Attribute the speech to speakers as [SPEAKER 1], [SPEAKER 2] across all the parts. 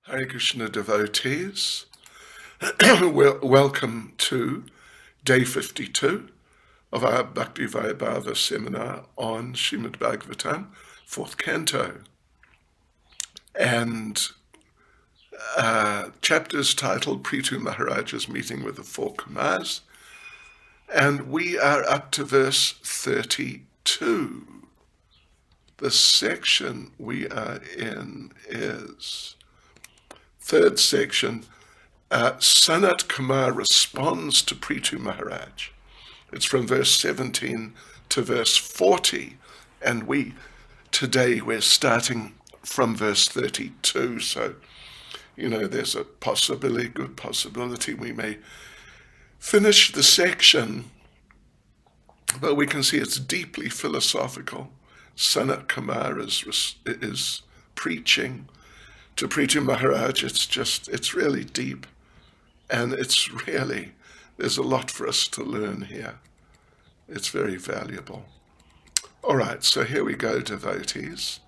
[SPEAKER 1] Hare Krishna devotees, welcome to day 52 of our Bhakti Vaibhava seminar on Srimad Bhagavatam, 4th Canto. And chapters titled Prithu Maharaja's Meeting with the Four Kumars. And we are up to verse 32. The section we are in is third section. Sanat Kumar responds to Prithu Maharaj. It's from verse 17 to verse 40, and today we're starting from verse 32, so, there's a good possibility we may finish the section, but we can see it's deeply philosophical. Sanat Kumar is preaching to Prithu Maharaj. It's really deep, and there's a lot for us to learn here. It's very valuable. All right, so here we go, devotees.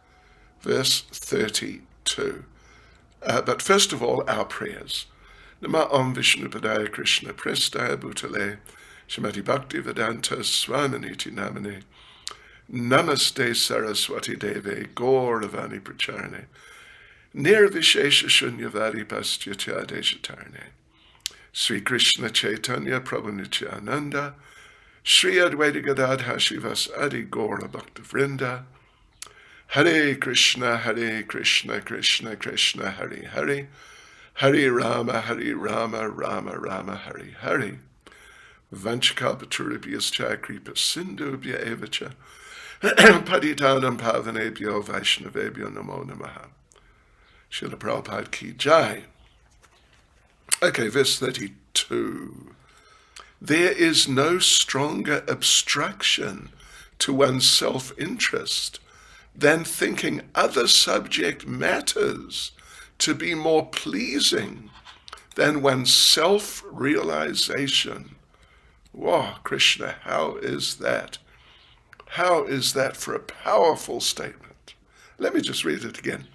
[SPEAKER 1] Verse 32. But first of all, our prayers. Nama Om Vishnu Padaya Krishna Prestaya Bhutale Srimati Bhakti Vedanta Swaminiti Namane Namaste Saraswati Deve Gauravani Pracharane Nirvishesha Shunyavadi Pastyatya Deshatarne Sri Krishna Chaitanya Prabhu Nityananda Sri Advaita Gadadha Shivas Adi Gaura Bhakta Vrinda Hare Krishna Krishna Krishna Hare Hare Hare Rama Rama Rama Hare Hare Vanchakalpaturibhyas Kripa Sindhubhya Evacha Patitanam Pavanebhyo Vaishnavebhyo Namo Namaha. Srila Prabhupada Ki Jai. Okay, verse 32. There is no stronger obstruction to one's self-interest than thinking other subject matters to be more pleasing than one's self-realization. Wow, Krishna, how is that? How is that for a powerful statement? Let me just read it again.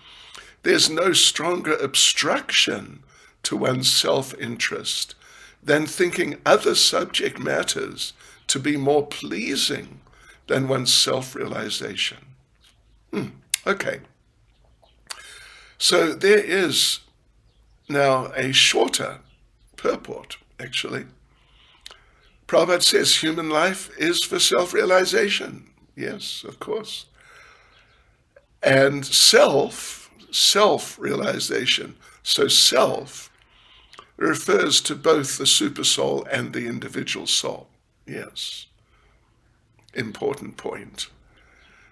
[SPEAKER 1] There's no stronger obstruction to one's self-interest than thinking other subject matters to be more pleasing than one's self-realization. Okay. So there is now a shorter purport, actually. Prabhupada says human life is for self-realization. Yes, of course. And self-realization. So self refers to both the supersoul and the individual soul. Yes. Important point.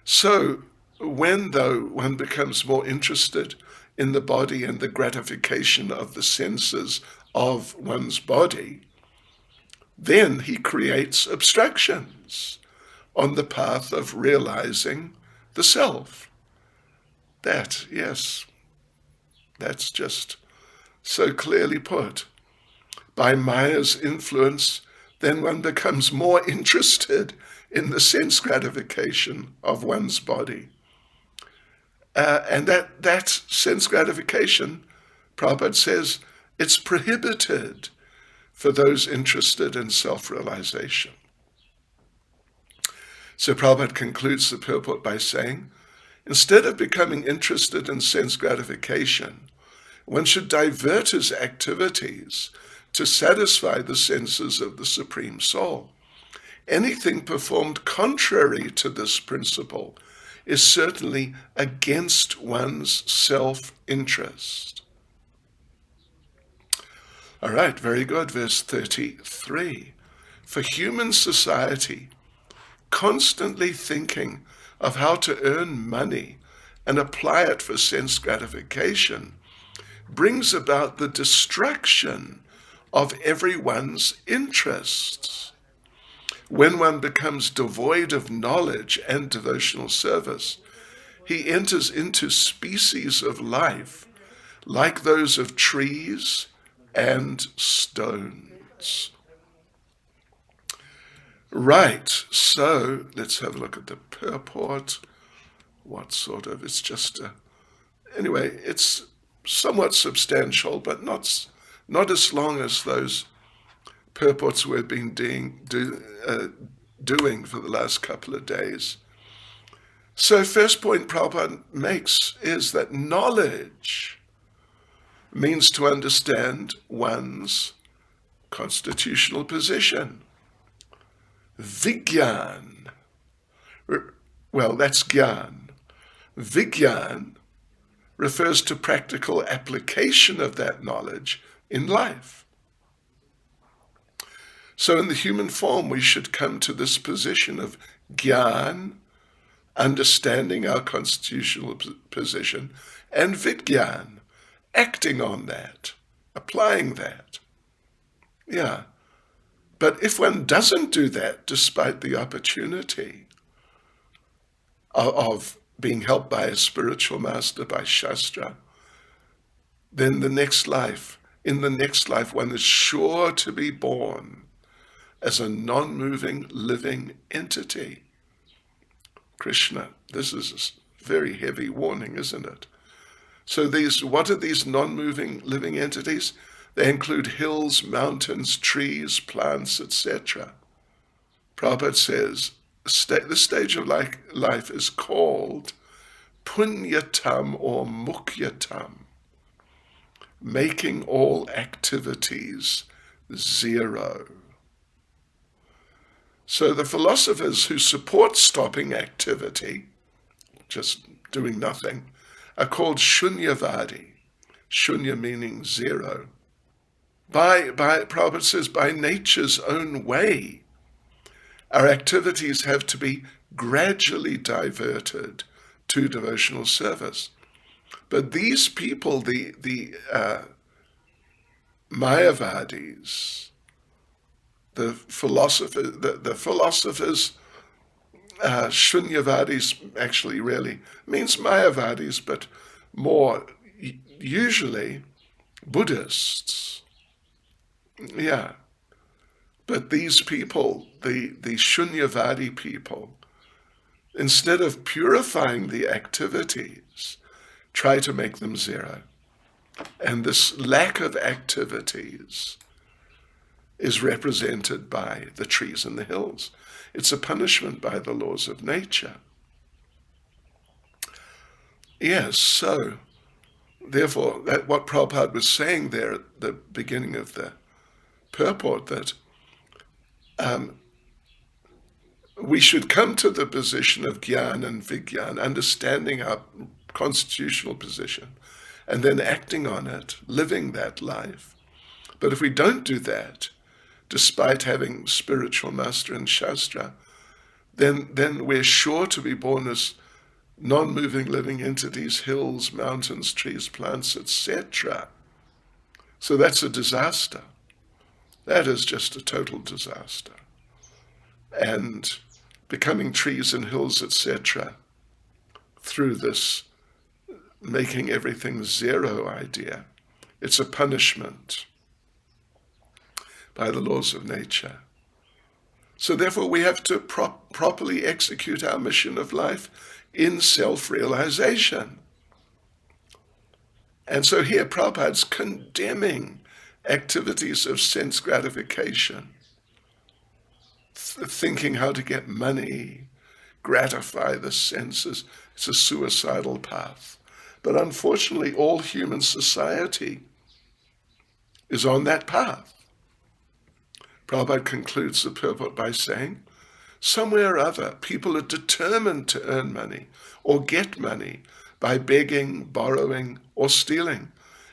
[SPEAKER 1] So when, though, one becomes more interested in the body and the gratification of the senses of one's body, then he creates obstructions on the path of realizing the self. That, yes, that's just so clearly put. By Maya's influence, then one becomes more interested in the sense gratification of one's body. And that sense gratification, Prabhupada says, it's prohibited for those interested in self-realization. So Prabhupada concludes the purport by saying, instead of becoming interested in sense gratification, one should divert his activities to satisfy the senses of the Supreme Soul. Anything performed contrary to this principle is certainly against one's self-interest. All right, very good. Verse 33. For human society, constantly thinking of how to earn money and apply it for sense gratification brings about the destruction of everyone's interests. When one becomes devoid of knowledge and devotional service, he enters into species of life like those of trees and stones. Right, so let's have a look at the purport. It's just anyway, it's somewhat substantial, but not as long as those purports we've been doing for the last couple of days. So first point Prabhupada makes is that knowledge means to understand one's constitutional position. Vigyan, well, that's Gyan. Vigyan refers to practical application of that knowledge in life. So in the human form, we should come to this position of Gyan, understanding our constitutional position, and Vigyan, acting on that, applying that. Yeah. But if one doesn't do that, despite the opportunity of being helped by a spiritual master, by Shastra, then in the next life, one is sure to be born as a non-moving, living entity. Krishna, this is a very heavy warning, isn't it? So what are these non-moving, living entities? They include hills, mountains, trees, plants, etc. Prabhupada says, this stage of life is called punyatam or mukyatam, making all activities zero. So the philosophers who support stopping activity, just doing nothing, are called shunyavadi. Shunya meaning zero. Prabhupada says, by nature's own way, our activities have to be gradually diverted to devotional service. But these people, the Mayavadis, the philosophers, Shunyavadis actually really means Mayavadis, but more usually Buddhists. Yeah. But these people, the Shunyavadi people, instead of purifying the activities, try to make them zero. And this lack of activities is represented by the trees and the hills. It's a punishment by the laws of nature. Yes, so therefore, what Prabhupada was saying there at the beginning of the purport, that we should come to the position of Gyan and Vigyan, understanding our constitutional position, and then acting on it, living that life. But if we don't do that, despite having spiritual master and Shastra, then we're sure to be born as non-moving living entities, hills, mountains, trees, plants, etc. So that's a disaster. That is just a total disaster. And becoming trees and hills, etc., through this making everything zero idea, it's a punishment by the laws of nature. So therefore we have to properly execute our mission of life in self-realization. And so here Prabhupada's condemning activities of sense gratification, thinking how to get money, gratify the senses. It's a suicidal path. But unfortunately, all human society is on that path. Prabhupada concludes the purport by saying, somewhere or other, people are determined to earn money or get money by begging, borrowing, or stealing,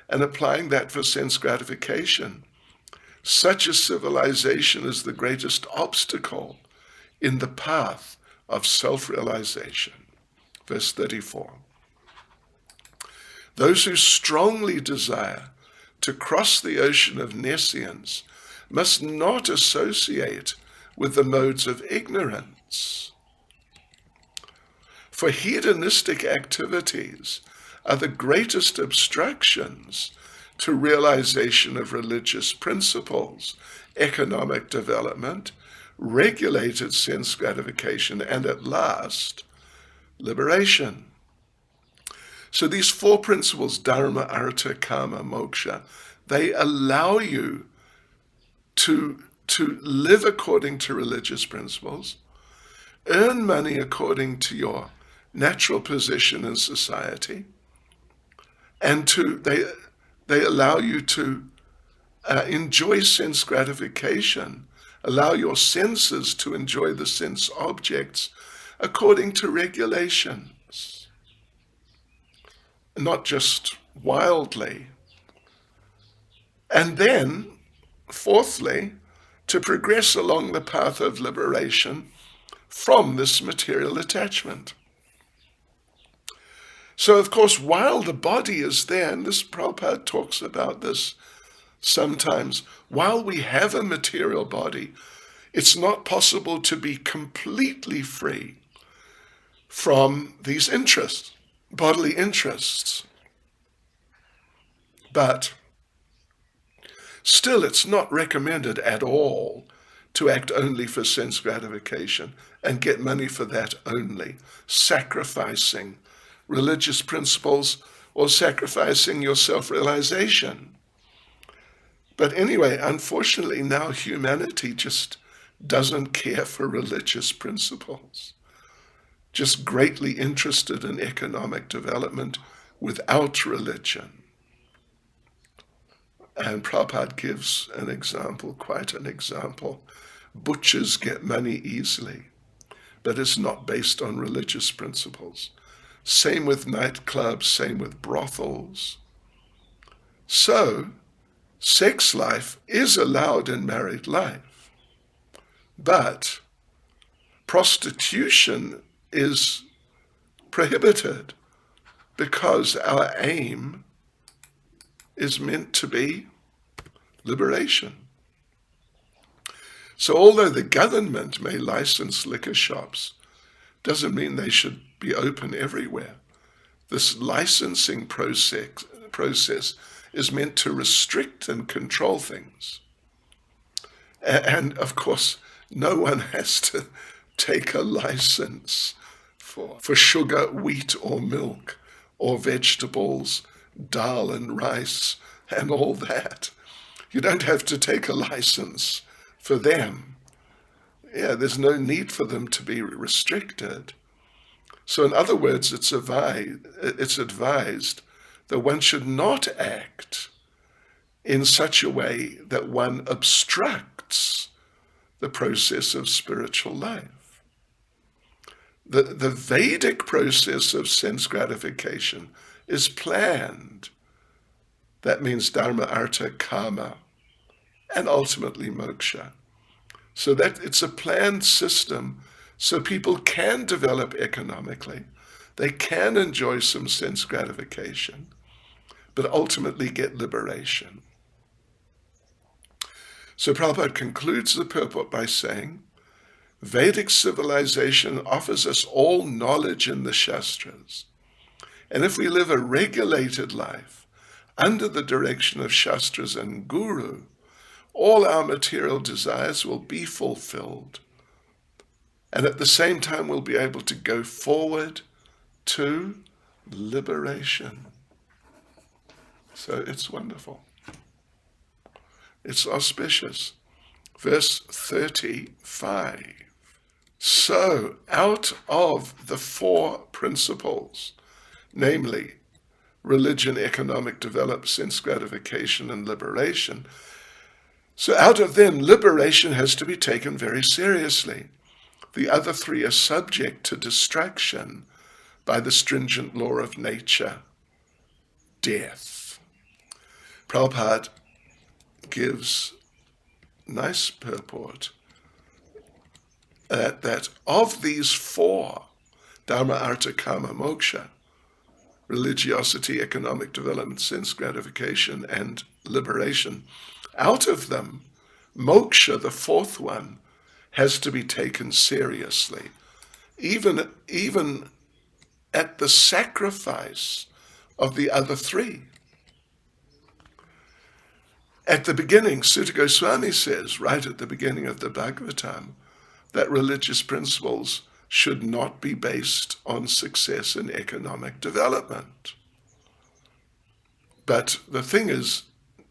[SPEAKER 1] and applying that for sense gratification. Such a civilization is the greatest obstacle in the path of self-realization. Verse 34. Those who strongly desire to cross the ocean of nescience must not associate with the modes of ignorance. For hedonistic activities are the greatest obstructions to realization of religious principles, economic development, regulated sense gratification, and at last, liberation. So these four principles, dharma, artha, kama, moksha, they allow you to live according to religious principles, earn money according to your natural position in society, and they allow you to enjoy sense gratification, allow your senses to enjoy the sense objects according to regulations, not just wildly. And then, fourthly, to progress along the path of liberation from this material attachment. So, of course, while the body is there, and this Prabhupada talks about this sometimes, while we have a material body, it's not possible to be completely free from these interests, bodily interests. But still, it's not recommended at all to act only for sense gratification and get money for that only, sacrificing religious principles or sacrificing your self-realization. But anyway, unfortunately, now humanity just doesn't care for religious principles, just greatly interested in economic development without religion. And Prabhupada gives an example, quite an example. Butchers get money easily, but it's not based on religious principles. Same with nightclubs, same with brothels. So, sex life is allowed in married life, but prostitution is prohibited because our aim is meant to be liberation. So although the government may license liquor shops, doesn't mean they should be open everywhere. This licensing process is meant to restrict and control things. And of course, no one has to take a license for sugar, wheat, or milk, or vegetables, dal and rice, and all that. You don't have to take a license for them. Yeah, there's no need for them to be restricted. So in other words, it's advised that one should not act in such a way that one obstructs the process of spiritual life. The Vedic process of sense gratification is planned. That means dharma, artha, kama, and ultimately moksha. So that it's a planned system so people can develop economically, they can enjoy some sense gratification, but ultimately get liberation. So Prabhupada concludes the purport by saying, Vedic civilization offers us all knowledge in the Shastras. And if we live a regulated life under the direction of Shastras and Guru, all our material desires will be fulfilled. And at the same time, we'll be able to go forward to liberation. So it's wonderful. It's auspicious. Verse 35. So out of the four principles, namely religion, economic development, sense gratification, and liberation, so out of them, liberation has to be taken very seriously. The other three are subject to distraction by the stringent law of nature, death. Prabhupada gives nice purport that of these four, dharma, artha, kama, moksha, religiosity, economic development, sense gratification, and liberation, out of them, moksha, the fourth one, has to be taken seriously, even at the sacrifice of the other three. At the beginning, Sutta Goswami says, right at the beginning of the Bhagavatam, that religious principles should not be based on success in economic development. But the thing is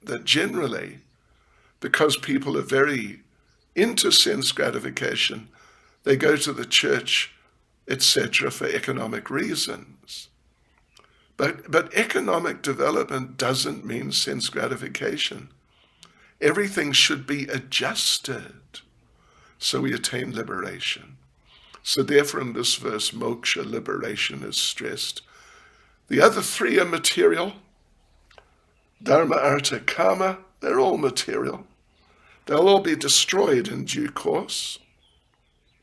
[SPEAKER 1] that generally, because people are very into sense gratification, they go to the church, etc., for economic reasons. But economic development doesn't mean sense gratification. Everything should be adjusted so we attain liberation. So therefore in this verse, moksha, liberation, is stressed. The other three are material. Dharma, artha, kama, they're all material. They'll all be destroyed in due course.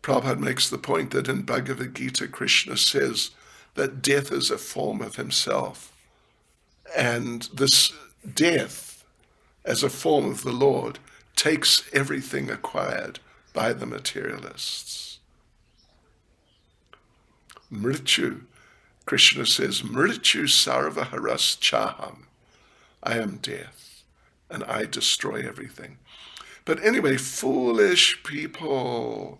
[SPEAKER 1] Prabhupada makes the point that in Bhagavad Gita, Krishna says that death is a form of himself. And this death, as a form of the Lord, takes everything acquired by the materialists. Mrityu, Krishna says, Mrityu sarva haras chaham. I am death, and I destroy everything. But anyway, foolish people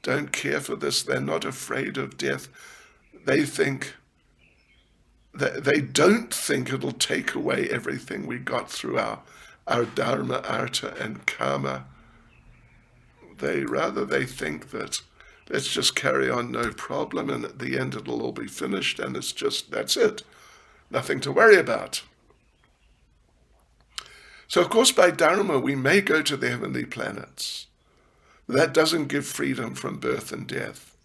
[SPEAKER 1] don't care for this. They're not afraid of death. They don't think it'll take away everything we got through our dharma, artha, and kama. They think that let's just carry on, no problem, and at the end it'll all be finished, and that's it. Nothing to worry about. So of course by dharma we may go to the heavenly planets. That doesn't give freedom from birth and death.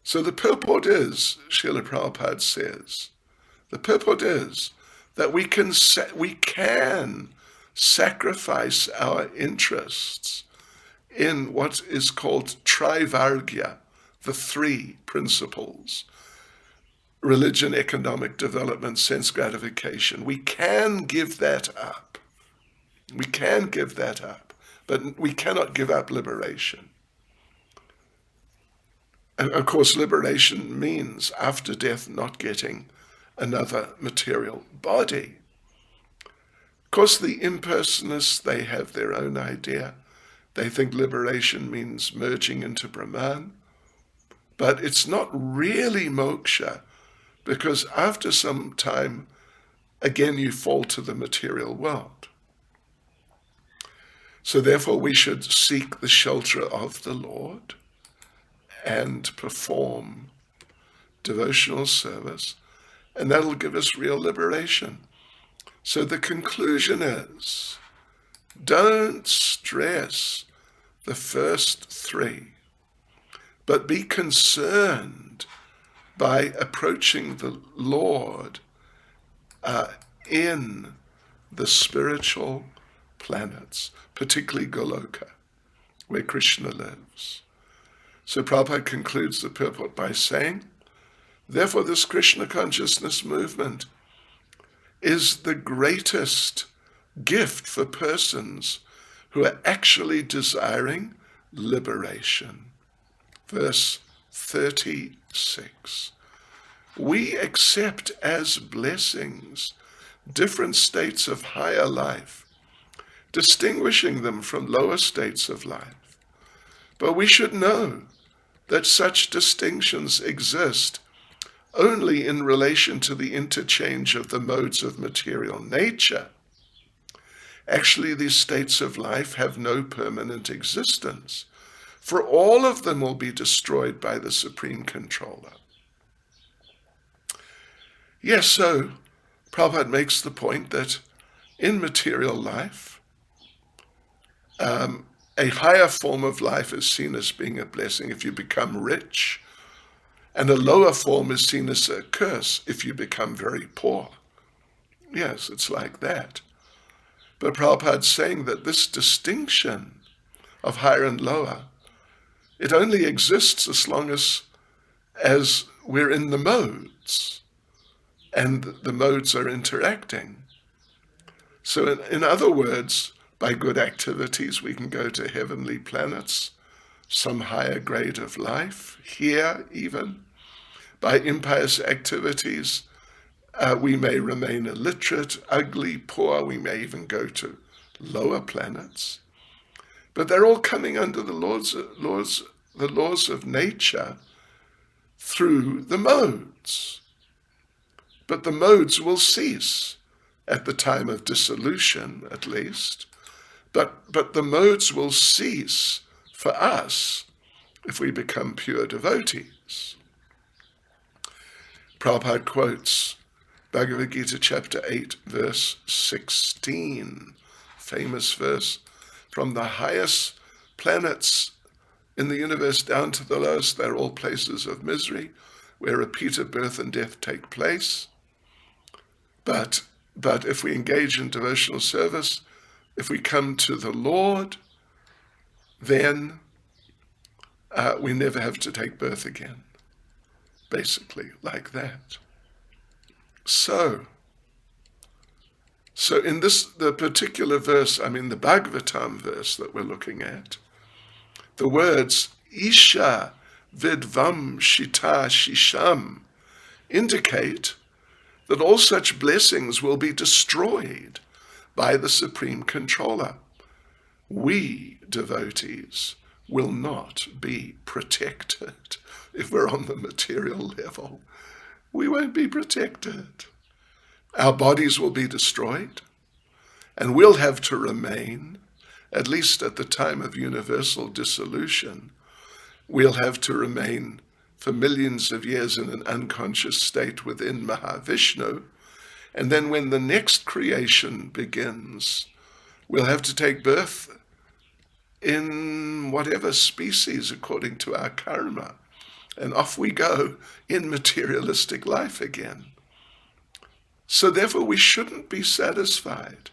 [SPEAKER 1] So the purport is, Srila Prabhupada says, the purport is that we can sacrifice our interests in what is called trivargya, the three principles: religion, economic development, sense gratification. We can give that up. We can give that up, but we cannot give up liberation. And of course, liberation means after death not getting another material body. Of course, the impersonalists, they have their own idea. They think liberation means merging into Brahman. But it's not really moksha, because after some time, again, you fall to the material world. So therefore, we should seek the shelter of the Lord and perform devotional service, and that'll give us real liberation. So the conclusion is, don't stress the first three, but be concerned by approaching the Lord in the spiritual planets, particularly Goloka, where Krishna lives. So Prabhupada concludes the purport by saying, therefore this Krishna consciousness movement is the greatest gift for persons who are actually desiring liberation. Verse 36. We accept as blessings different states of higher life, distinguishing them from lower states of life. But we should know that such distinctions exist only in relation to the interchange of the modes of material nature. Actually, these states of life have no permanent existence, for all of them will be destroyed by the Supreme Controller. Yes, so Prabhupada makes the point that in material life, a higher form of life is seen as being a blessing if you become rich, and a lower form is seen as a curse if you become very poor. Yes, it's like that. But Prabhupada's saying that this distinction of higher and lower, it only exists as long as we're in the modes, and the modes are interacting. So in other words, by good activities, we can go to heavenly planets, some higher grade of life, here even. By impious activities, we may remain illiterate, ugly, poor. We may even go to lower planets. But they're all coming under the laws of nature through the modes. But the modes will cease at the time of dissolution, at least, but the modes will cease for us if we become pure devotees. Prabhupada quotes Bhagavad Gita chapter 8, verse 16, famous verse, from the highest planets in the universe down to the lowest, they're all places of misery, where repeated birth and death take place. But if we engage in devotional service, if we come to the Lord, then we never have to take birth again. Basically, like that. So in the particular verse, the Bhagavatam verse that we're looking at, the words Isha Vidvam Shita Shisham indicate that all such blessings will be destroyed by the Supreme Controller. We, devotees, will not be protected if we're on the material level. We won't be protected. Our bodies will be destroyed, and we'll have to remain, at least at the time of universal dissolution, we'll have to remain for millions of years in an unconscious state within Mahavishnu, and then when the next creation begins, we'll have to take birth in whatever species according to our karma, and off we go in materialistic life again. So therefore we shouldn't be satisfied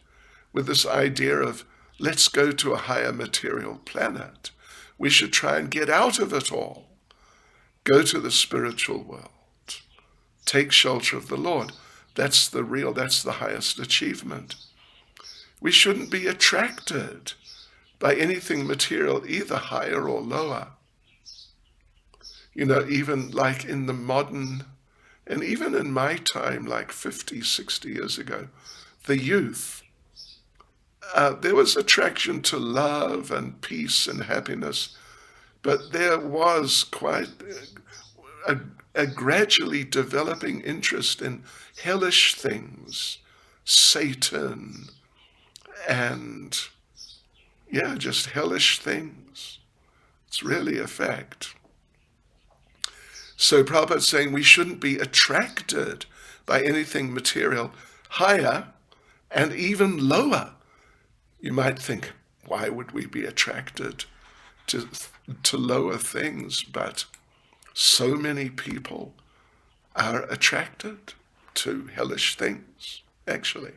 [SPEAKER 1] with this idea of let's go to a higher material planet. We should try and get out of it all. Go to the spiritual world. Take shelter of the Lord. That's the highest achievement. We shouldn't be attracted by anything material, either higher or lower. Even like in the modern, and even in my time, like 50, 60 years ago, the youth, there was attraction to love and peace and happiness, but there was quite a gradually developing interest in hellish things, Satan, and just hellish things. It's really a fact. So Prabhupada's saying we shouldn't be attracted by anything material higher and even lower. You might think, why would we be attracted to lower things? But so many people are attracted to hellish things, actually.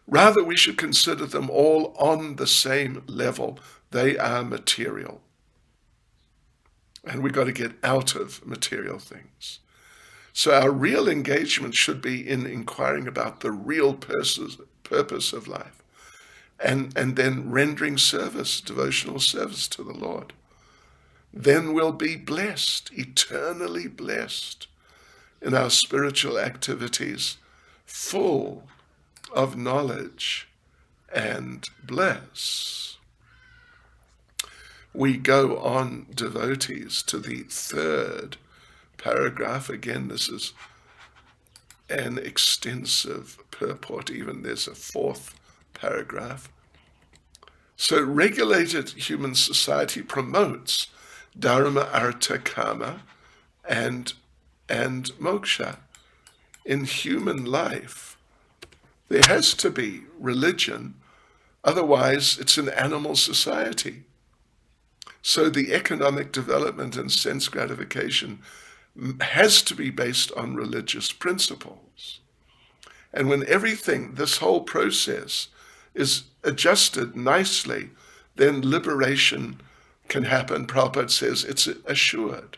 [SPEAKER 1] Rather, we should consider them all on the same level. They are material. And we've got to get out of material things. So our real engagement should be in inquiring about the real purpose of life, and then rendering service, devotional service to the Lord. Then we'll be blessed, eternally blessed in our spiritual activities, full of knowledge and bliss. We go on, devotees, to the third paragraph. Again, this is an extensive purport. Even there's a fourth paragraph. So regulated human society promotes dharma, artha, kama, and moksha. In human life, there has to be religion, otherwise it's an animal society. So the economic development and sense gratification has to be based on religious principles. And when this whole process is adjusted nicely, then liberation can happen. Prabhupada says it's assured.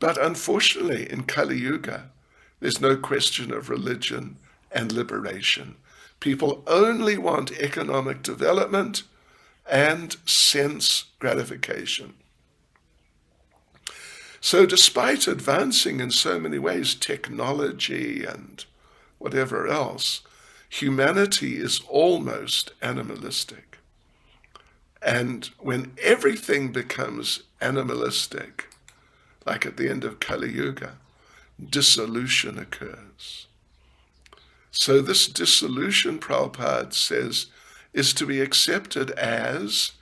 [SPEAKER 1] But unfortunately, in Kali Yuga, there's no question of religion and liberation. People only want economic development and sense gratification. So despite advancing in so many ways, technology and whatever else, humanity is almost animalistic. And when everything becomes animalistic, like at the end of Kali Yuga, dissolution occurs. So this dissolution, Prabhupada says, is to be accepted as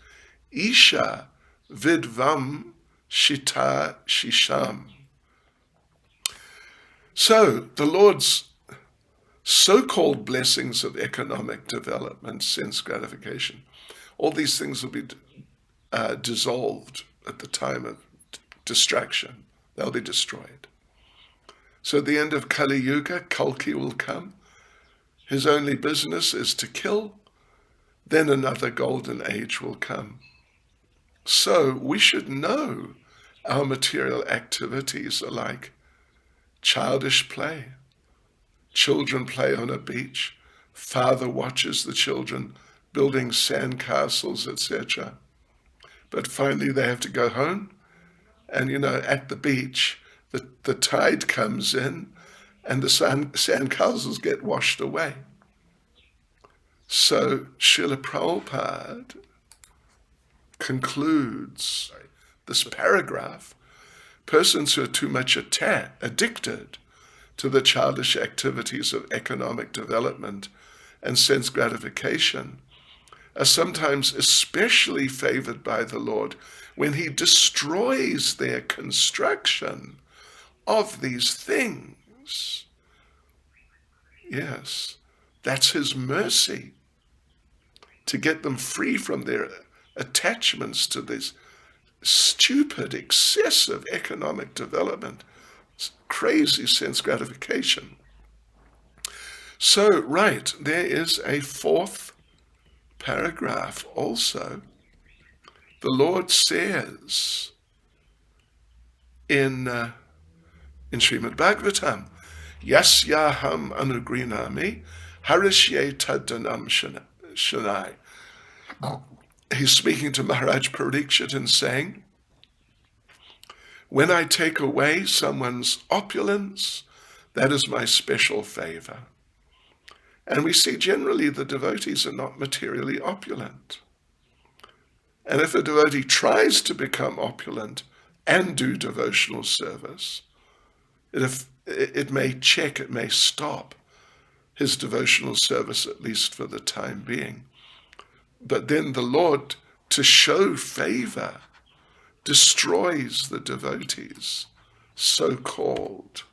[SPEAKER 1] Isha Vidvam Shita Shisham. So the Lord's so-called blessings of economic development, sense gratification, all these things will be dissolved at the time of distraction. They'll be destroyed. So at the end of Kali Yuga, Kalki will come. His only business is to kill. Then another golden age will come. So we should know our material activities are like childish play. Children play on a beach. Father watches the children building sand castles, etc. But finally they have to go home. And, at the beach, the tide comes in and the sand castles get washed away. So Srila Prabhupada concludes this paragraph, persons who are too much addicted to the childish activities of economic development and sense gratification are sometimes especially favored by the Lord when he destroys their construction of these things. Yes, that's his mercy to get them free from their attachments to this stupid, excessive economic development, crazy sense gratification. So, right, there is a fourth paragraph also. The Lord says in Srimad Bhagavatam, Yasyaham anugrinami harishye taddanam shanai. He's speaking to Maharaj Parikshit and saying, when I take away someone's opulence, that is my special favor. And we see generally the devotees are not materially opulent. And if a devotee tries to become opulent and do devotional service, it may stop his devotional service, at least for the time being. But then the Lord, to show favor, destroys the devotees' so-called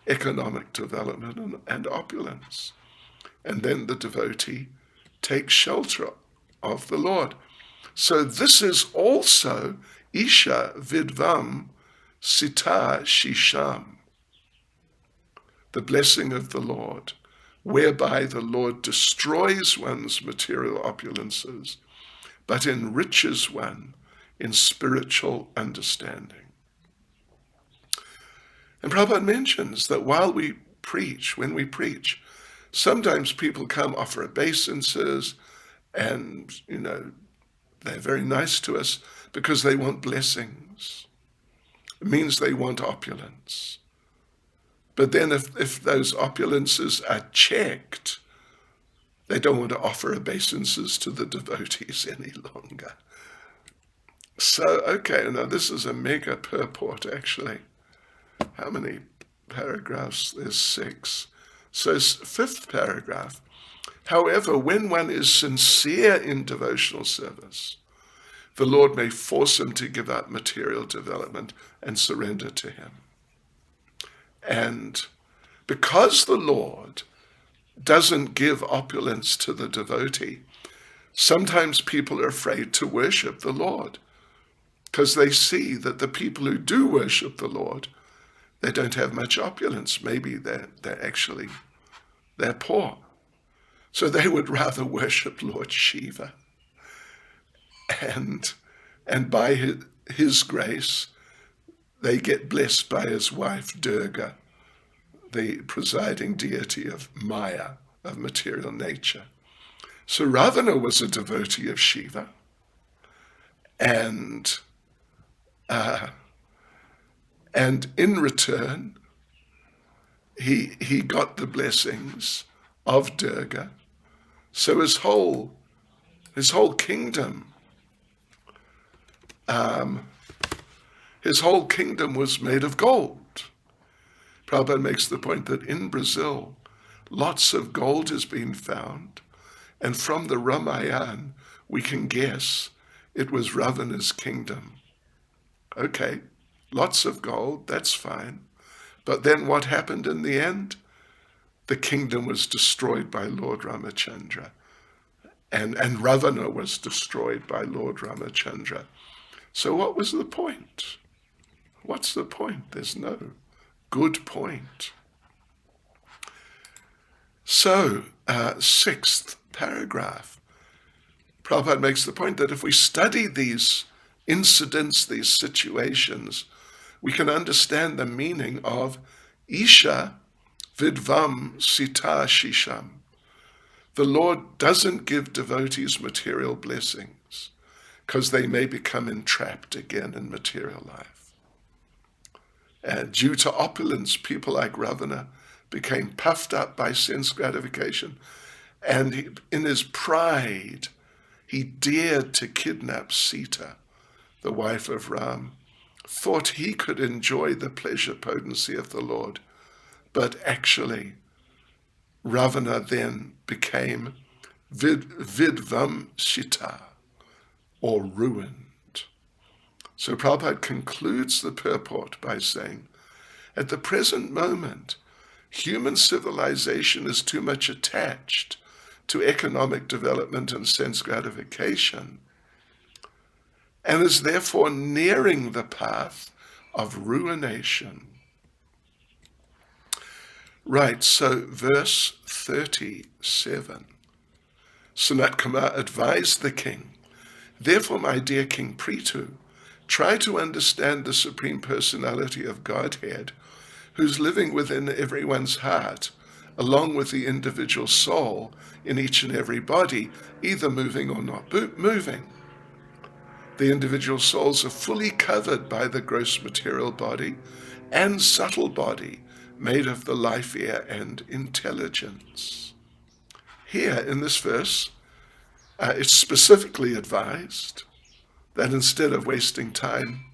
[SPEAKER 1] economic development and opulence. And then the devotee takes shelter of the Lord. So this is also Isha Vidvam Sita Shisham, the blessing of the Lord, whereby the Lord destroys one's material opulences, but enriches one in spiritual understanding. And Prabhupada mentions that when we preach, sometimes people come offer obeisances and, they're very nice to us because they want blessings. It means they want opulence. But then if those opulences are checked, they don't want to offer obeisances to the devotees any longer. So, okay, now this is a mega purport, actually. How many paragraphs? There's 6. So, fifth paragraph. However, when one is sincere in devotional service, the Lord may force him to give up material development and surrender to him. And because the Lord doesn't give opulence to the devotee, sometimes people are afraid to worship the Lord because they see that the people who do worship the Lord, they don't have much opulence. Maybe they're poor. So they would rather worship Lord Shiva. And by his grace, they get blessed by his wife Durga, the presiding deity of Maya, of material nature. So Ravana was a devotee of Shiva, and in return, he got the blessings of Durga. So his whole kingdom, was made of gold. Prabhupada makes the point that in Brazil, lots of gold has been found, and from the Ramayana we can guess it was Ravana's kingdom. Okay, lots of gold, that's fine. But then what happened in the end? The kingdom was destroyed by Lord Ramachandra. And Ravana was destroyed by Lord Ramachandra. So what was the point? What's the point? There's no good point. So, sixth paragraph. Prabhupada makes the point that if we study these incidents, these situations, we can understand the meaning of Isha Vidvam Sita Shisham. The Lord doesn't give devotees material blessings because they may become entrapped again in material life. And due to opulence, people like Ravana became puffed up by sense gratification, and in his pride, he dared to kidnap Sita, the wife of Ram, thought he could enjoy the pleasure potency of the Lord, but actually Ravana then became Vidvam Shita, or ruined. So Prabhupada concludes the purport by saying, at the present moment, human civilization is too much attached to economic development and sense gratification, and is therefore nearing the path of ruination. Right, so verse 37. Sanat Kumar advised the king, therefore, my dear King Prithu, try to understand the Supreme Personality of Godhead, who's living within everyone's heart, along with the individual soul in each and every body, either moving or not moving. The individual souls are fully covered by the gross material body and subtle body, made of the life air and intelligence. Here in this verse, it's specifically advised that instead of wasting time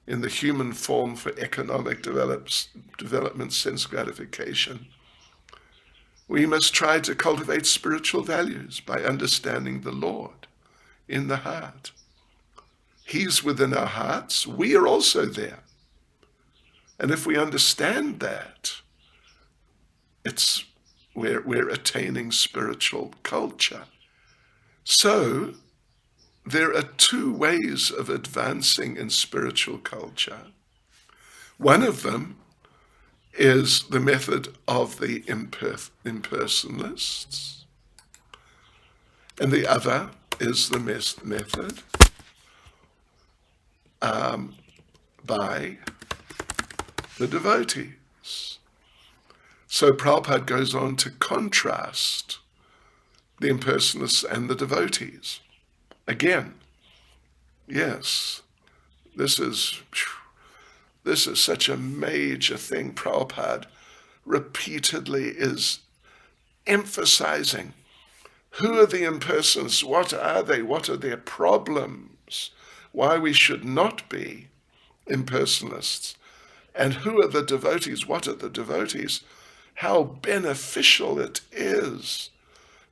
[SPEAKER 1] in the human form for economic development, sense gratification, we must try to cultivate spiritual values by understanding the Lord in the heart. He's within our hearts, we are also there. And if we understand that, we're attaining spiritual culture. So there are two ways of advancing in spiritual culture. One of them is the method of the impersonalists, and the other is the method by the devotees. So Prabhupada goes on to contrast the impersonalists and the devotees. Again, yes, this is such a major thing. Prabhupada repeatedly is emphasizing, who are the impersonalists? What are they? What are their problems? Why we should not be impersonalists? And who are the devotees? What are the devotees? How beneficial it is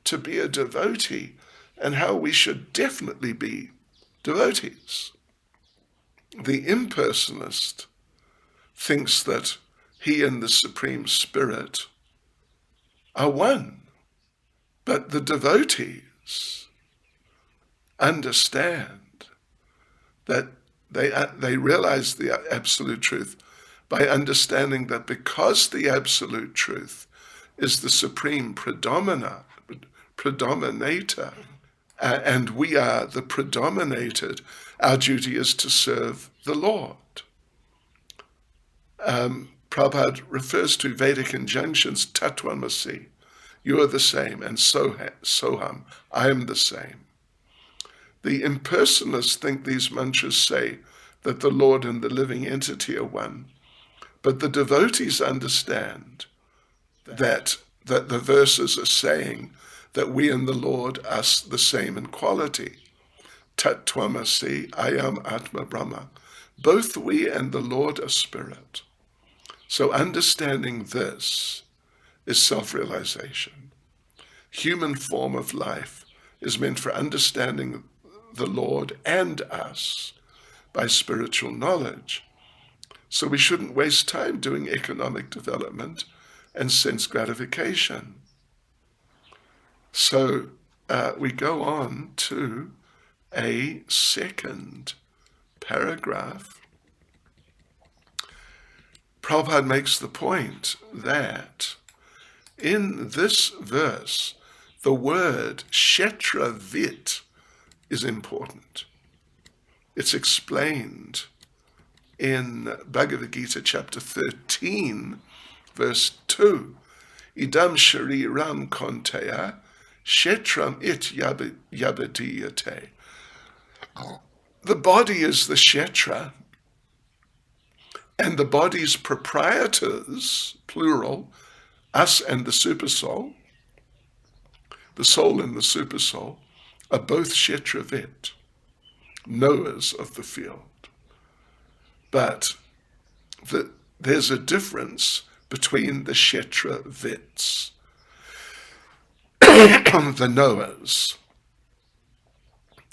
[SPEAKER 1] to be a devotee, and how we should definitely be devotees. The impersonalist thinks that he and the Supreme Spirit are one, but the devotees understand that they realize the absolute truth by understanding that because the absolute truth is the supreme predominator, and we are the predominated, our duty is to serve the Lord. Prabhupada refers to Vedic injunctions, Tattvamasi, you are the same, and Soham, I am the same. The impersonalists think these mantras say that the Lord and the living entity are one, but the devotees understand that the verses are saying that we and the Lord are the same in quality. Tat Tvamasi, I am Atma Brahma. Both we and the Lord are spirit. So understanding this is self-realization. Human form of life is meant for understanding the Lord and us by spiritual knowledge. So we shouldn't waste time doing economic development and sense gratification. So we go on to a second paragraph. Prabhupada makes the point that in this verse, the word kshetravit is important. It's explained in Bhagavad Gita chapter 13, verse 2. Idam shariram konteya kshetram it yabadiyate. The body is the kshetra, and the body's proprietors, plural, us and the supersoul, the soul and the supersoul, are both kshetravit, knowers of the field. But there's a difference between the kshetravits, the knowers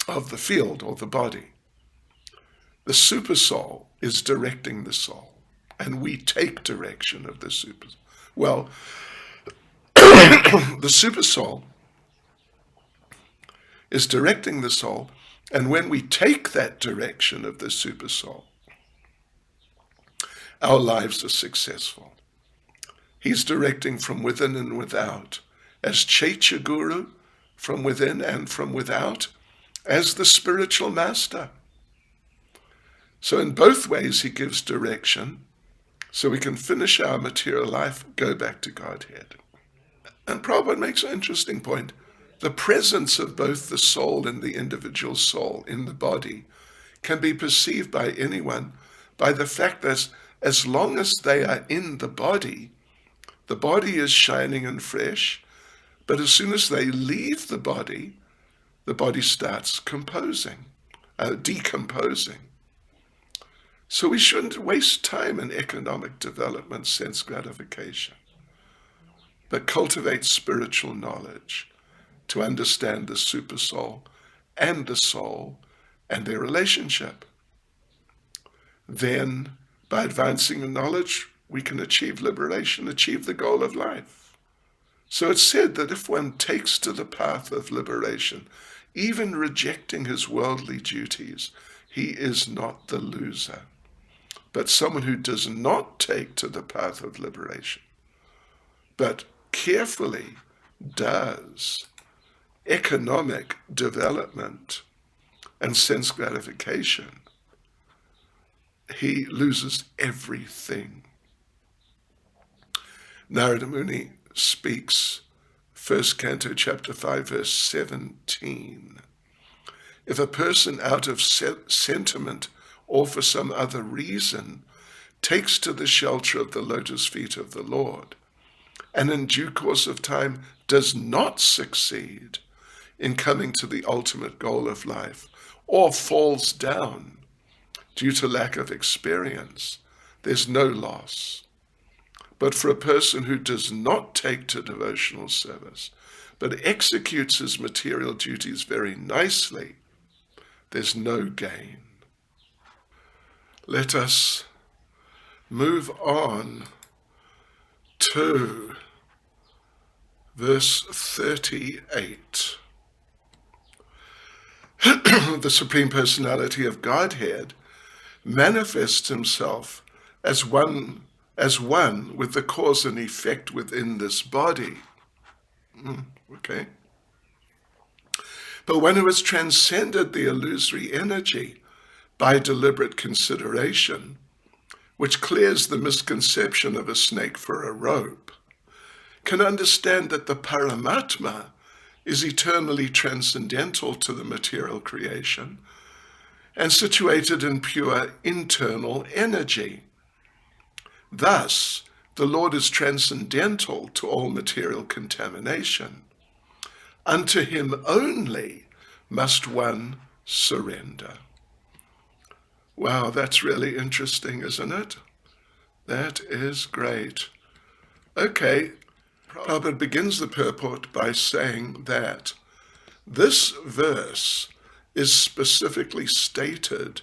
[SPEAKER 1] of the field or the body. The supersoul is directing the soul, and we take direction of the supersoul. Well, the supersoul is directing the soul, and when we take that direction of the supersoul, our lives are successful. He's directing from within and without, as Chaitya Guru, from within and from without, as the spiritual master. So in both ways he gives direction, so we can finish our material life, go back to Godhead. And Prabhupada makes an interesting point. The presence of both the soul and the individual soul in the body can be perceived by anyone by the fact that as long as they are in the body is shining and fresh, but as soon as they leave the body starts decomposing. So we shouldn't waste time in economic development, sense gratification, but cultivate spiritual knowledge to understand the supersoul and the soul and their relationship. Then, by advancing in knowledge, we can achieve liberation, achieve the goal of life. So it's said that if one takes to the path of liberation, even rejecting his worldly duties, he is not the loser. But someone who does not take to the path of liberation, but carefully does economic development and sense gratification, he loses everything. Narada Muni speaks, first Canto, chapter 5, verse 17. If a person out of sentiment or for some other reason takes to the shelter of the lotus feet of the Lord, and in due course of time does not succeed in coming to the ultimate goal of life, or falls down due to lack of experience, there's no loss. But for a person who does not take to devotional service, but executes his material duties very nicely, there's no gain. Let us move on to verse 38. The Supreme Personality of Godhead manifests himself as one with the cause and effect within this body. Okay. But one who has transcended the illusory energy by deliberate consideration, which clears the misconception of a snake for a rope, can understand that the Paramatma is eternally transcendental to the material creation and situated in pure internal energy. Thus, the Lord is transcendental to all material contamination. Unto him only must one surrender. Wow, that's really interesting, isn't it? That is great. Okay, Prabhupada begins the purport by saying that this verse is specifically stated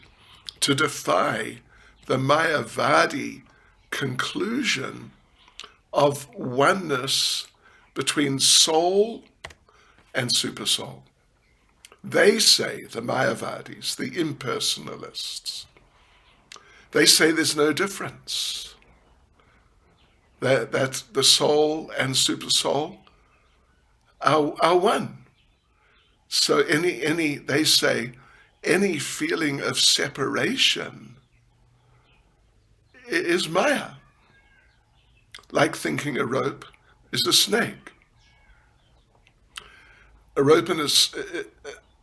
[SPEAKER 1] to defy the Mayavadi conclusion of oneness between soul and supersoul. They say, the Mayavadis, the impersonalists, they say there's no difference, that the soul and supersoul are one. So they say any feeling of separation is Maya, like thinking a rope is a snake.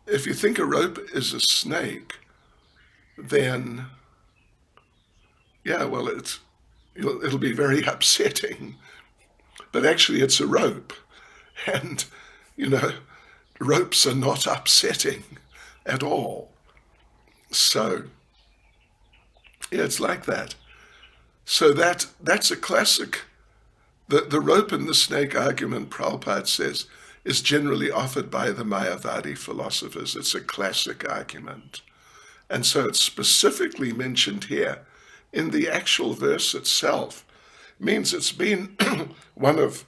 [SPEAKER 1] If you think a rope is a snake, then, yeah, well, it'll be very upsetting. But actually it's a rope. And, ropes are not upsetting at all. So, yeah, it's like that. So that's a classic. The rope and the snake argument, Prabhupada says, is generally offered by the Mayavadi philosophers. It's a classic argument. And so it's specifically mentioned here in the actual verse itself. It means it's been one of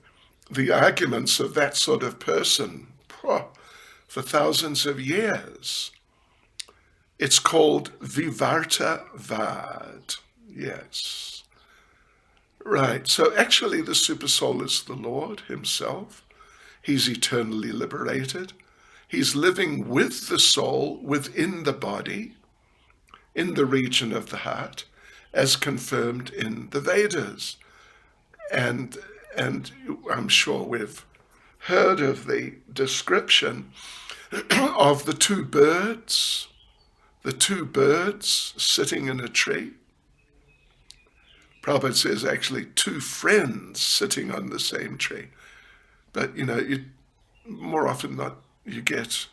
[SPEAKER 1] the arguments of that sort of person for thousands of years. It's called Vivarta Vad. Yes. Right. So actually the Supersoul is the Lord himself. He's eternally liberated. He's living with the soul within the body, in the region of the heart, as confirmed in the Vedas. And I'm sure we've heard of the description of the two birds sitting in a tree. Prabhupada says actually two friends sitting on the same tree. But, more often not, you get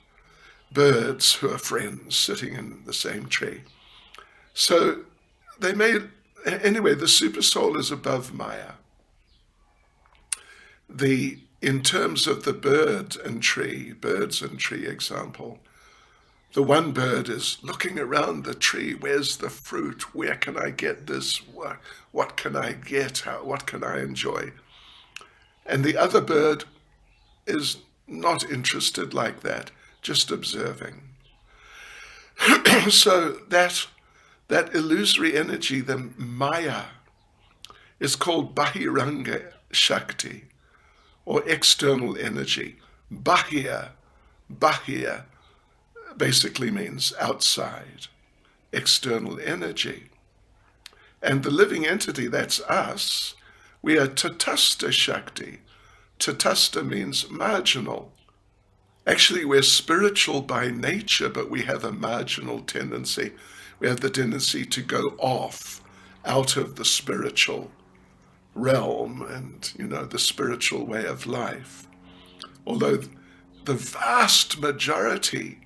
[SPEAKER 1] birds who are friends sitting in the same tree. So anyway, the Supersoul is above Maya. In terms of the birds and tree example, the one bird is looking around the tree. Where's the fruit? Where can I get this? What can I get? What can I enjoy? And the other bird is not interested like that, just observing. So that illusory energy, the Maya, is called Bahiranga Shakti, or external energy. Bahir basically means outside, external energy. And the living entity, that's us, we are Tatastha Shakti. Tatastha means marginal. Actually, we're spiritual by nature, but we have a marginal tendency. We have the tendency to go off out of the spiritual realm and, the spiritual way of life. Although the vast majority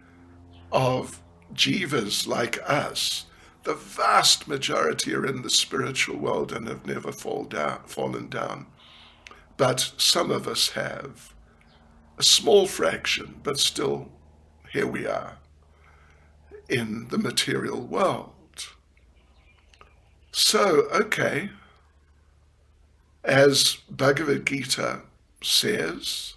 [SPEAKER 1] of jivas like us, the vast majority are in the spiritual world and have never fallen down. But some of us have, a small fraction, but still here we are in the material world. So, okay, as Bhagavad Gita says,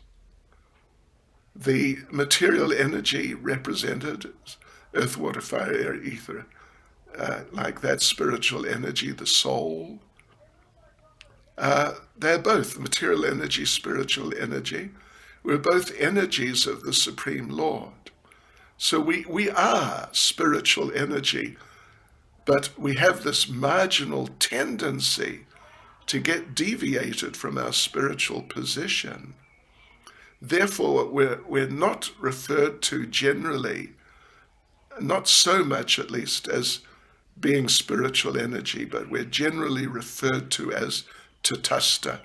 [SPEAKER 1] the material energy represented, earth, water, fire, air, ether, like that spiritual energy, the soul, they're both material energy, spiritual energy. We're both energies of the Supreme Lord. So we are spiritual energy, but we have this marginal tendency to get deviated from our spiritual position. Therefore, we're not referred to generally, not so much at least, as being spiritual energy, but we're generally referred to as Tatastha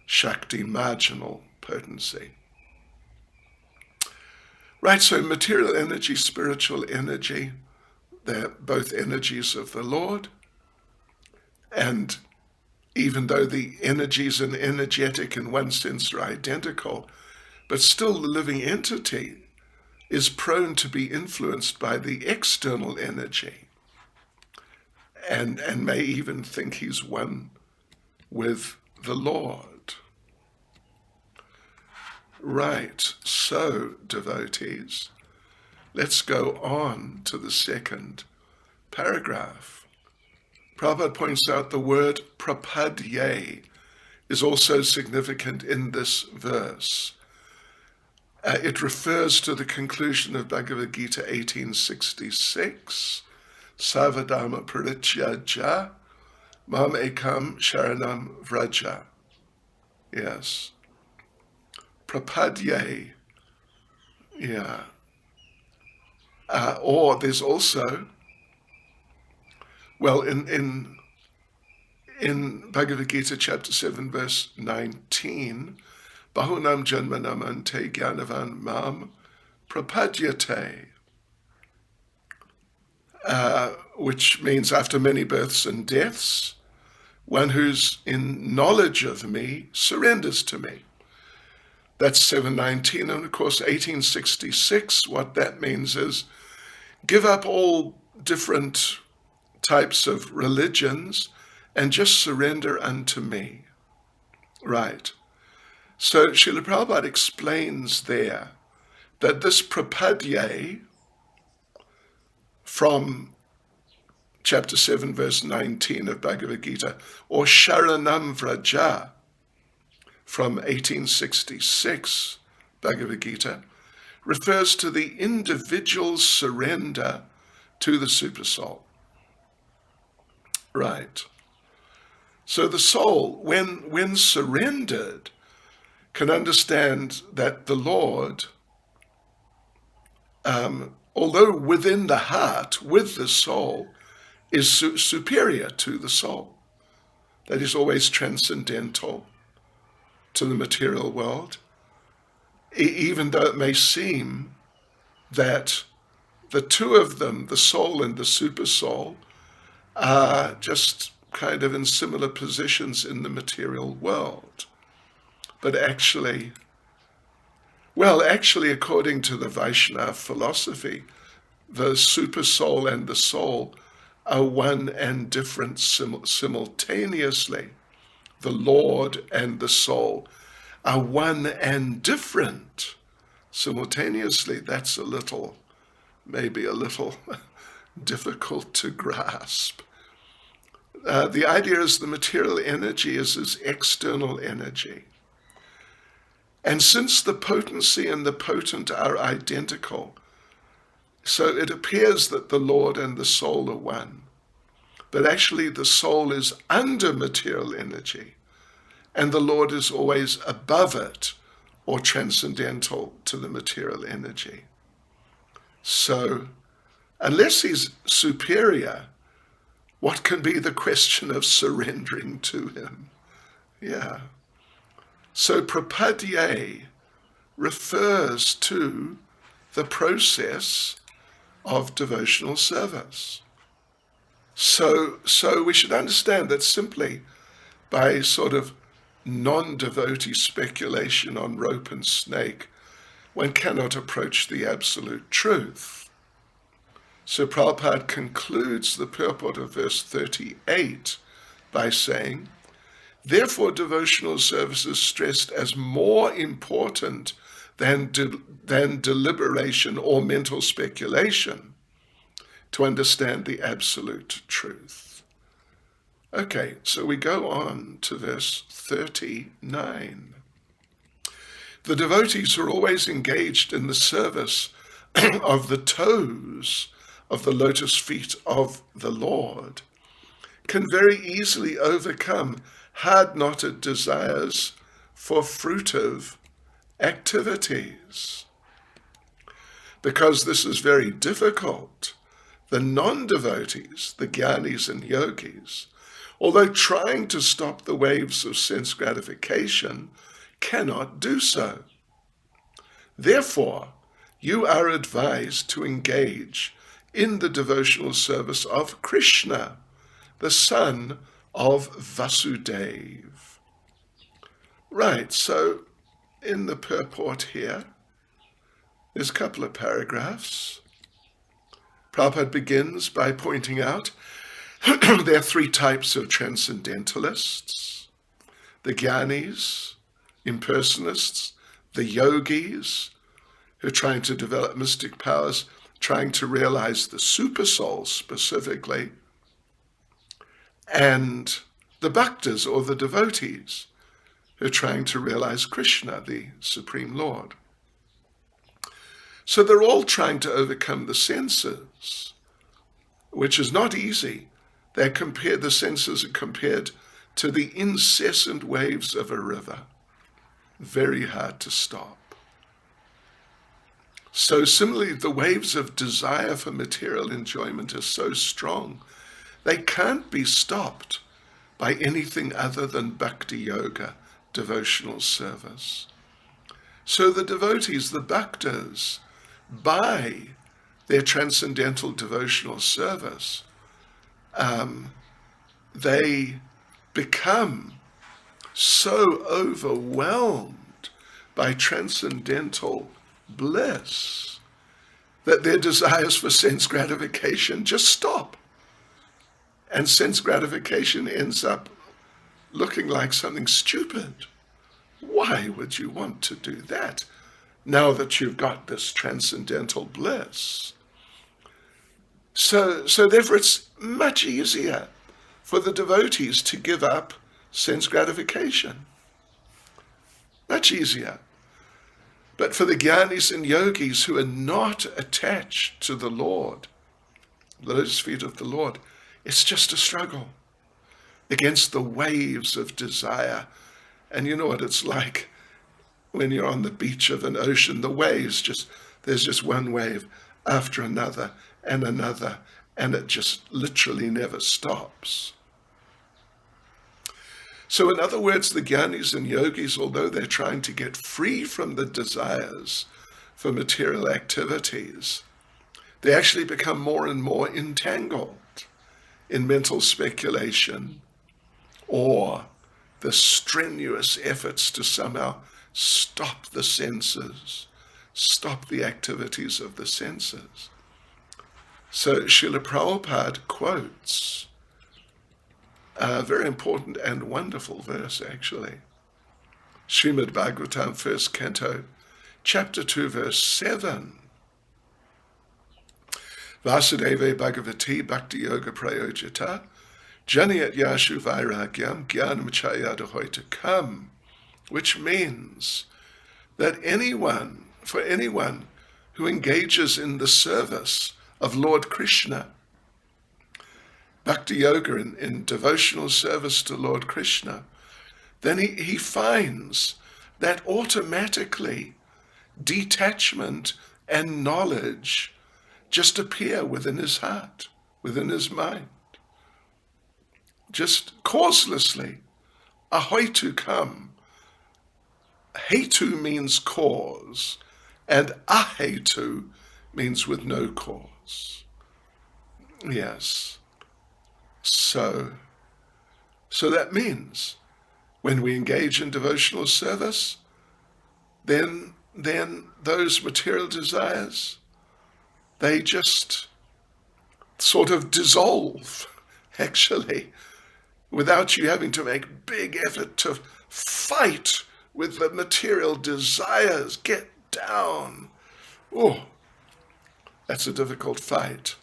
[SPEAKER 1] Shakti, marginal potency. Right, so material energy, spiritual energy, they're both energies of the Lord. And even though the energies and energetic in one sense are identical, but still the living entity is prone to be influenced by the external energy and may even think he's one with the Lord. Right, so devotees, let's go on to the second paragraph. Prabhupada points out the word prapadye is also significant in this verse. It refers to the conclusion of Bhagavad Gita 1866, Savadharma Parityaja, Mam Ekam Sharanam Vraja. Yes. Prapadye. Yeah. Or there's also, well, in Bhagavad Gita chapter 7, verse 19, Bahunam Janmanam Ante Gyanavan Mam Prapadyate, which means after many births and deaths, one who's in knowledge of me surrenders to me. That's 719, and of course 1866, what that means is give up all different types of religions and just surrender unto me. Right. So Srila Prabhupada explains there that this prapadye from chapter 7, verse 19 of Bhagavad Gita, or Sharanam Vraja from 1866 Bhagavad Gita, refers to the individual surrender to the Supersoul. Right. So the soul, when surrendered, can understand that the Lord, although within the heart, with the soul, is superior to the soul. That is always transcendental to the material world, even though it may seem that the two of them, the soul and the supersoul, are just kind of in similar positions in the material world. But actually, according to the Vaishnava philosophy, the super soul and the soul are one and different simultaneously. The Lord and the soul are one and different simultaneously. That's maybe a little difficult to grasp. The idea is the material energy is his external energy. And since the potency and the potent are identical, so it appears that the Lord and the soul are one. But actually the soul is under material energy, and the Lord is always above it, or transcendental to the material energy. So, unless he's superior, what can be the question of surrendering to him? Yeah. So prapadye refers to the process of devotional service. So we should understand that simply by sort of non-devotee speculation on rope and snake, one cannot approach the absolute truth. So Prabhupada concludes the purport of verse 38 by saying, therefore devotional service is stressed as more important than deliberation or mental speculation to understand the absolute truth. Okay, so we go on to verse 39. The devotees are always engaged in the service of the toes of the lotus feet of the Lord, can very easily overcome hard-knotted desires for fruitive activities. Because this is very difficult, the non-devotees, the jnanis and yogis, although trying to stop the waves of sense gratification, cannot do so. Therefore, you are advised to engage in the devotional service of Krishna, the son of Vasudev. Right, so in the purport here, there's a couple of paragraphs. Prabhupada begins by pointing out there are three types of transcendentalists: the Gyanis, impersonalists, the yogis, who are trying to develop mystic powers, trying to realize the supersoul specifically, and the bhaktas, or the devotees, who are trying to realize Krishna, the Supreme Lord. So they're all trying to overcome the senses, which is not easy. The senses are compared to the incessant waves of a river. Very hard to stop. So similarly, the waves of desire for material enjoyment are so strong, they can't be stopped by anything other than bhakti yoga, devotional service. So the devotees, the bhaktas, by their transcendental devotional service, they become so overwhelmed by transcendental bliss that their desires for sense gratification just stop. And sense gratification ends up looking like something stupid. Why would you want to do that now that you've got this transcendental bliss? So therefore it's much easier for the devotees to give up sense gratification. Much easier. But for the Gyanis and Yogis who are not attached to the Lord, the lotus feet of the Lord, it's just a struggle against the waves of desire. And you know what it's like when you're on the beach of an ocean, the waves there's just one wave after another, and it just literally never stops. So in other words, the Gyanis and Yogis, although they're trying to get free from the desires for material activities, they actually become more and more entangled in mental speculation or the strenuous efforts to somehow stop the senses, stop the activities of the senses. So Srila Prabhupada quotes a very important and wonderful verse, actually. Srimad Bhagavatam, first canto, chapter 2, verse 7. Vasudeva Bhagavati Bhakti Yoga Prayojita Janiyat Yashu Vairagyam Gyanam Chayadahoita Kam, which means that for anyone who engages in the service of Lord Krishna, Bhakti Yoga, in devotional service to Lord Krishna, then he finds that automatically detachment and knowledge just appear within his heart, within his mind. Just causelessly. Ahoitu come. Hetu means cause, and ahetu means with no cause. Yes. So that means when we engage in devotional service, then those material desires, they just sort of dissolve, actually, without you having to make big effort to fight with the material desires. Get down. Oh, that's a difficult fight.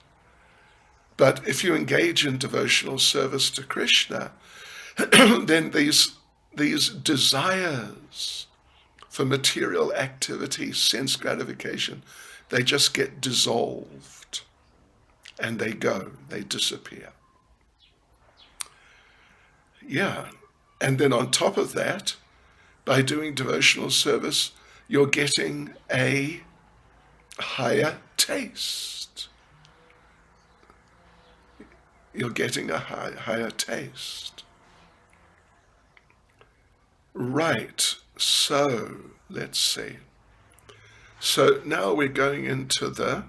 [SPEAKER 1] But if you engage in devotional service to Krishna, then these desires for material activity, sense gratification, they just get dissolved and they disappear. Yeah, and then on top of that, by doing devotional service, you're getting a higher taste. You're getting a higher taste. Right, so let's see. So now we're going into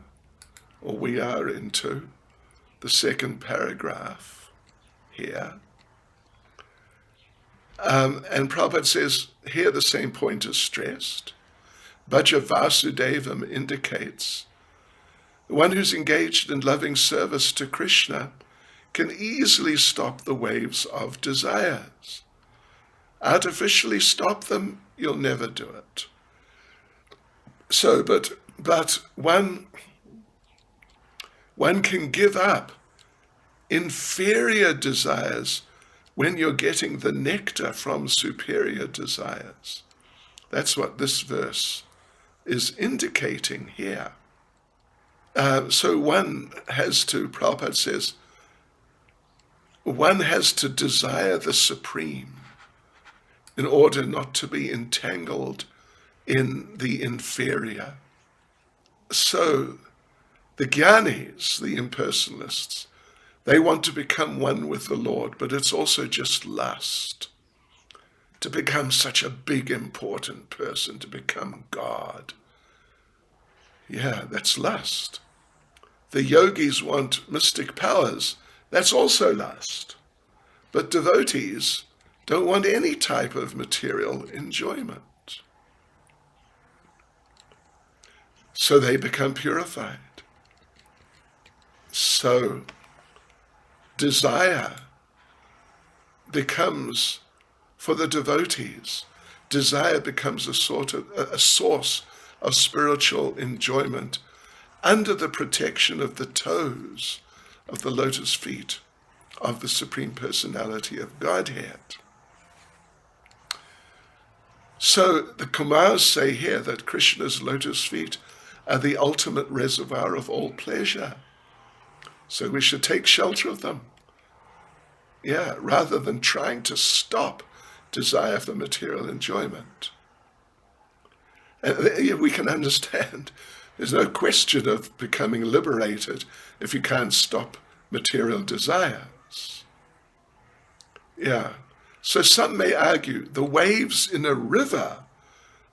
[SPEAKER 1] we are into the second paragraph here. And Prabhupada says, here the same point is stressed. Bhaja Vasudevam indicates the one who's engaged in loving service to Krishna can easily stop the waves of desires. Artificially stop them, you'll never do it. So, but one can give up inferior desires when you're getting the nectar from superior desires. That's what this verse is indicating here. So one has to, Prabhupada says, one has to desire the supreme in order not to be entangled in the inferior. So the jnanis, the impersonalists, they want to become one with the Lord, but it's also just lust. To become such a big, important person, to become God. Yeah, that's lust. The yogis want mystic powers. That's also lust. But devotees don't want any type of material enjoyment. So they become purified. So desire becomes, for the devotees, desire becomes a source of spiritual enjoyment under the protection of the toes of the lotus feet of the Supreme Personality of Godhead. So the Kumars say here that Krishna's lotus feet are the ultimate reservoir of all pleasure. So we should take shelter of them. Yeah, rather than trying to stop desire for material enjoyment. And we can understand there's no question of becoming liberated if you can't stop material desires. Yeah. So some may argue the waves in a river,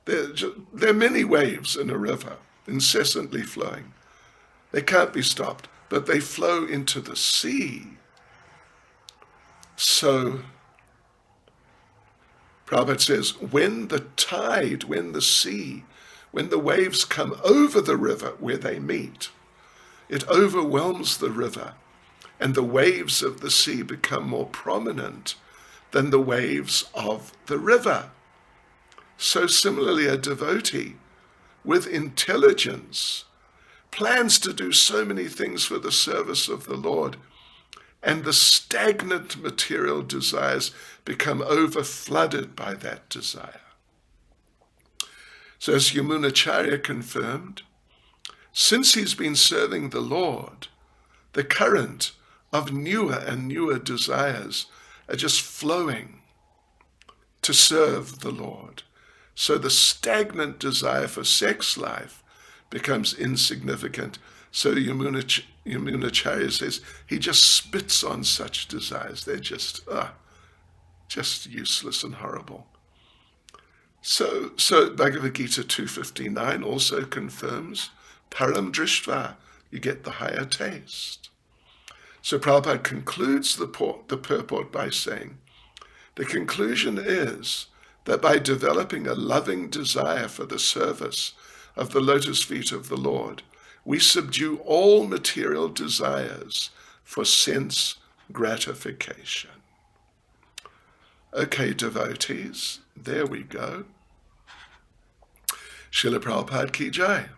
[SPEAKER 1] there are many waves in a river, incessantly flowing. They can't be stopped, but they flow into the sea. So Prabhupada says, when the tide, when the sea, when the waves come over the river where they meet, it overwhelms the river, and the waves of the sea become more prominent than the waves of the river. So similarly, a devotee with intelligence plans to do so many things for the service of the Lord, and the stagnant material desires become over-flooded by that desire. So as Yamunacharya confirmed, since he's been serving the Lord, the current of newer and newer desires are just flowing to serve the Lord. So the stagnant desire for sex life becomes insignificant. So Yamunacharya says he just spits on such desires. They're just useless and horrible. So Bhagavad Gita 2:59 also confirms param drishtva, you get the higher taste. So Prabhupada concludes the purport by saying, the conclusion is that by developing a loving desire for the service of the lotus feet of the Lord, we subdue all material desires for sense gratification. Okay, devotees, there we go. Srila Prabhupada ki jai.